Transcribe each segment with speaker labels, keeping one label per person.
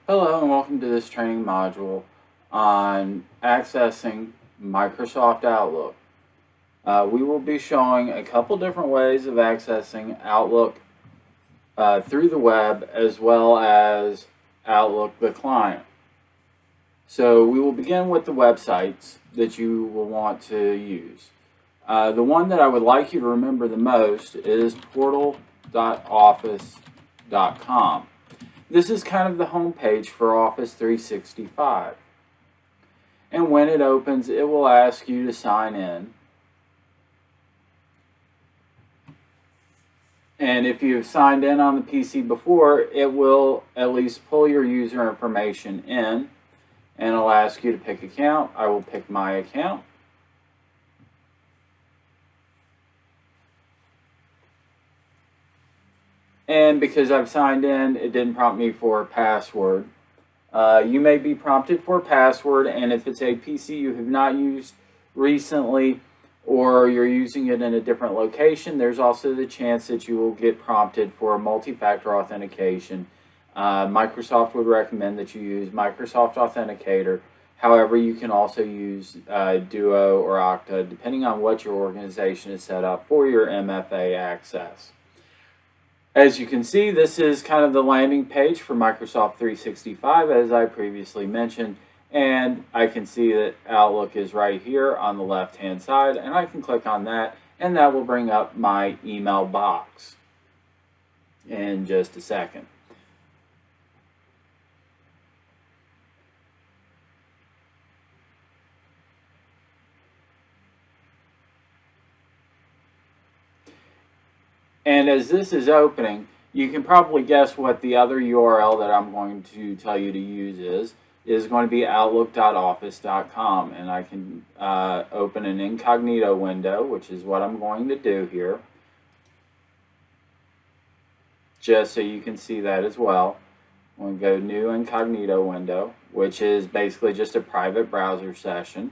Speaker 1: Hello and welcome to this training module on accessing Microsoft Outlook. We will be showing a couple different ways of accessing Outlook through the web as well as Outlook the client. So we will begin with the websites that you will want to use. The one that I would like you to remember the most is portal.office.com. This is kind of the home page for Office 365. And when it opens, it will ask you to sign in. And if you've signed in on the PC before, it will at least pull your user information in, and it'll ask you to pick account. I will pick my account. And because I've signed in, it didn't prompt me for a password. You may be prompted for a password, and if it's a PC you have not used recently or you're using it in a different location, there's also the chance that you will get prompted for a multi-factor authentication. Microsoft would recommend that you use Microsoft Authenticator. However, you can also use Duo or Okta, depending on what your organization is set up for your MFA access. As you can see, this is kind of the landing page for Microsoft 365, as I previously mentioned, and I can see that Outlook is right here on the left-hand side, and I can click on that, and that will bring up my email box in just a second. And as this is opening, you can probably guess what the other URL that I'm going to tell you to use is going to be outlook.office.com. And I can open an incognito window, which is what I'm going to do here, just so you can see that as well. I'm going to go new incognito window, which is basically just a private browser session.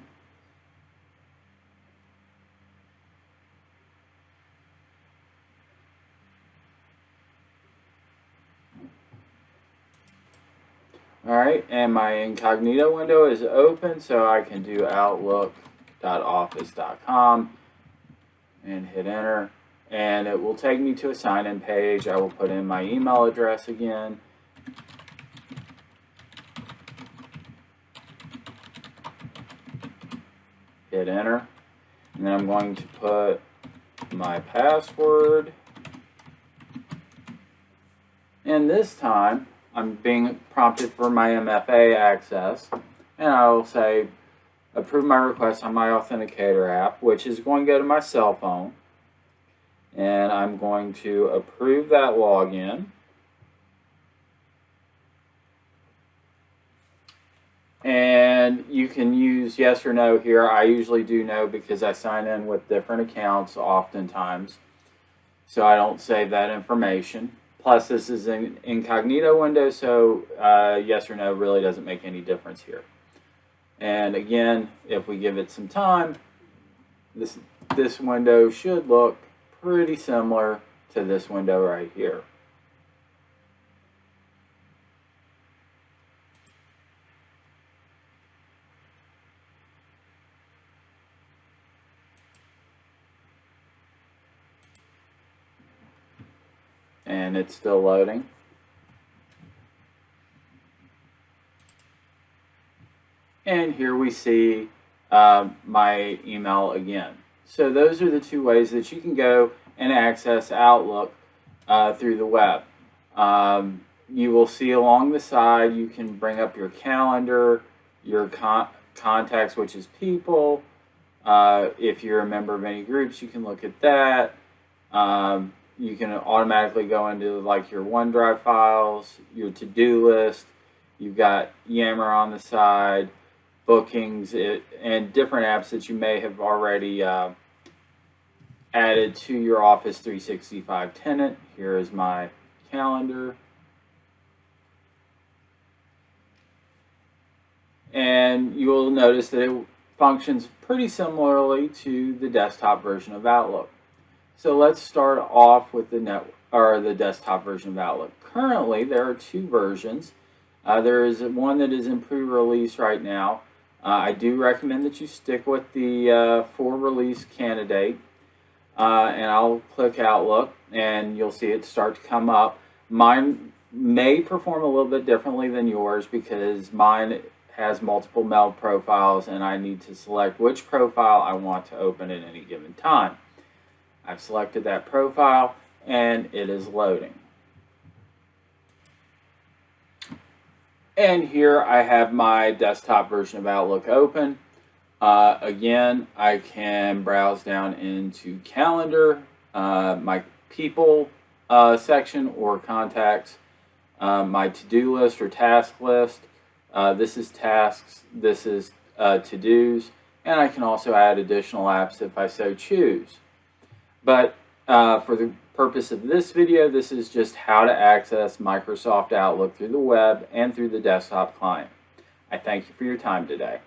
Speaker 1: Alright, and my incognito window is open, so I can do outlook.office.com and hit enter, and it will take me to a sign-in page. I will put in my email address again. Hit enter, and then I'm going to put my password, and this time I'm being prompted for my MFA access, and I will say approve my request on my Authenticator app, which is going to go to my cell phone, and I'm going to approve that login. And you can use yes or no here. I usually do no because I sign in with different accounts oftentimes, so I don't save that information. Plus, this is an incognito window, so yes or no really doesn't make any difference here. And again, if we give it some time, this window should look pretty similar to this window right here. And it's still loading. And here we see my email again. So those are the two ways that you can go and access Outlook through the web. You will see along the side, you can bring up your calendar, your contacts, which is people. If you're a member of any groups, you can look at that. You can automatically go into like your OneDrive files, your to-do list. You've got Yammer on the side, bookings, and different apps that you may have already added to your Office 365 tenant. Here is my calendar. And you will notice that it functions pretty similarly to the desktop version of Outlook. So let's start off with the desktop version of Outlook. Currently, there are two versions. There is one that is in pre-release right now. I do recommend that you stick with the for release candidate, and I'll click Outlook and you'll see it start to come up. Mine may perform a little bit differently than yours because mine has multiple mail profiles and I need to select which profile I want to open at any given time. I've selected that profile and it is loading. And here I have my desktop version of Outlook open. Again, I can browse down into Calendar, my People section or Contacts, my to-do list or task list. This is tasks, this is to-dos, and I can also add additional apps if I so choose. But for the purpose of this video, this is just how to access Microsoft Outlook through the web and through the desktop client. I thank you for your time today.